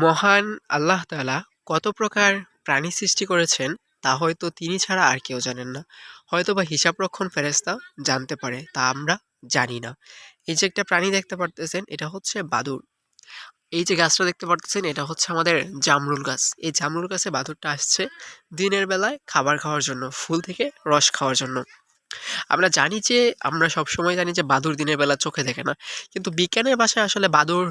মহান আল্লাহ তাআলা কত প্রকার প্রাণী সৃষ্টি করেছেন তা হয়তো তিনি ছাড়া আর কেউ জানেন না। হয়তোবা হিসাবরক্ষণ ফেরেশতা জানতে পারে, তা আমরা জানি না। এই যে একটা প্রাণী দেখতে পারতেছেন, এটা হচ্ছে বাদুড়। এই যে গাছটা দেখতে পারতেছেন, এটা হচ্ছে আমাদের জামরুল গাছ। এই জামরুল গাছে বাদুড়টা আসছে দিনের বেলায় খাবার খাওয়ার জন্য, ফুল থেকে রস খাওয়ার জন্য। আমরা জানি যে আমরা সবসময় জানি যে বাদুড় দিনের বেলা চোখে দেখে না। কিন্তু বিজ্ঞানের ভাষায় আসলে বাদুড়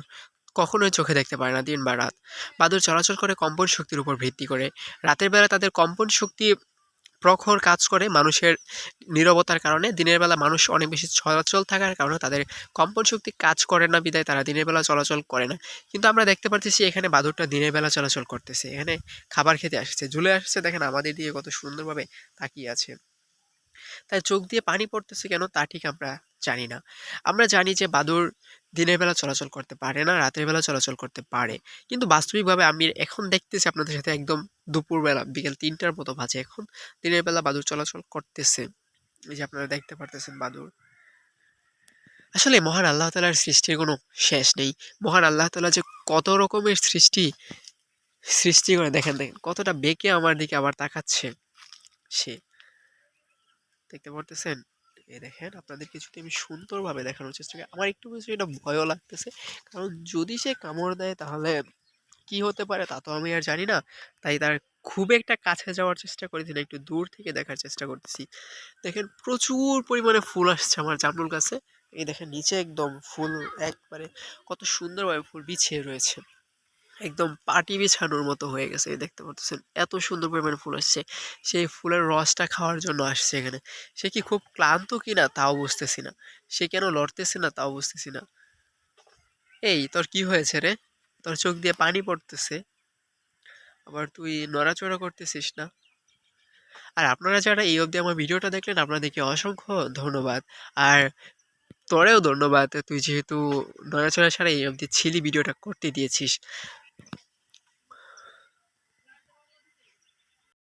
কখনোই চোখে দেখতে পারে না দিন বা রাত। বাদুড় চলাচল করে কম্পন শক্তির উপর ভিত্তি করে। রাতের বেলা তাদের কম্পন শক্তি প্রখর কাজ করে মানুষের নীরবতার কারণে। দিনের বেলা মানুষ অনেক বেশি চলাচল থাকার কারণে তাদের কম্পন শক্তি কাজ করে না বিধায় তারা দিনের বেলা চলাচল করে না। কিন্তু আমরা দেখতে পারতেছি এখানে বাদুড়টা দিনের বেলা চলাচল করতেছে। এখানে খাবার খেতে আসছে, ঝুলে আসছে, দেখেন আমাদের দিকে কত সুন্দরভাবে তাকিয়ে আছে। তাই চোখ দিয়ে পানি পড়তেছে কেন তা ঠিক আমরা জানি না। আমরা জানি যে বাদুড় দিনের বেলা চলাচল করতে পারে না, রাতের বেলা চলাচল করতে পারে। কিন্তু বাস্তবিকভাবে আমি এখন দেখতেছি আপনাদের সাথে একদম দুপুরবেলা বিকেল ৩টার মতো বাজে এখন। দিনের বেলা বাদুড় চলাচল করতেছে। এই যে আপনারা দেখতে পারতেছেন বাদুড়। আসলে মহান আল্লাহ তাআলার সৃষ্টির কোনো শেষ নেই। মহান আল্লাহ তাআলা যে কত রকমের সৃষ্টি করে দেখেন, দেখেন কতটা বেঁকে আমার দিকে আবার তাকাচ্ছে সে। দেখতে পারতেছেন? এই দেখেন আপনাদেরকে যদি আমি সুন্দরভাবে দেখানোর চেষ্টা করি, আমার একটু কিছু এটা ভয়ও লাগতেছে। কারণ যদি সে কামড় দেয় তাহলে কি হতে পারে তা তো আমি আর জানি না। তাই তার খুব একটা কাছে যাওয়ার চেষ্টা করেছি না, একটু দূর থেকে দেখার চেষ্টা করতেছি। দেখেন প্রচুর পরিমাণে ফুল আসছে আমার জামরুল গাছে। এই দেখেন নিচে একদম ফুল একবারে কত সুন্দরভাবে ফুল বিছিয়ে রয়েছে। একদম পাটি বিছানোর মতো হয়ে গেছে, এই দেখতে পারতেছেন এত সুন্দর পরিমাণে ফুল আসছে। সেই ফুলের রসটা খাওয়ার জন্য আসছে এখানে। সে কি খুব ক্লান্ত কিনা তাও বুঝতেছি না, সে কেন লড়তেছে না তাও বুঝতেছি না। এই তোর কি হয়েছে রে? তোর চোখ দিয়ে পানি পড়তেছে, আবার তুই নড়াচড়া করতেছিস না। আর আপনারা যারা এই অবধি আমার ভিডিওটা দেখলেন আপনাদেরকে অসংখ্য ধন্যবাদ। আর তোরেও ধন্যবাদ, তুই যেহেতু নড়াচড়া ছাড়া এই অবধি ছিলি ভিডিওটা করতে দিয়েছিস।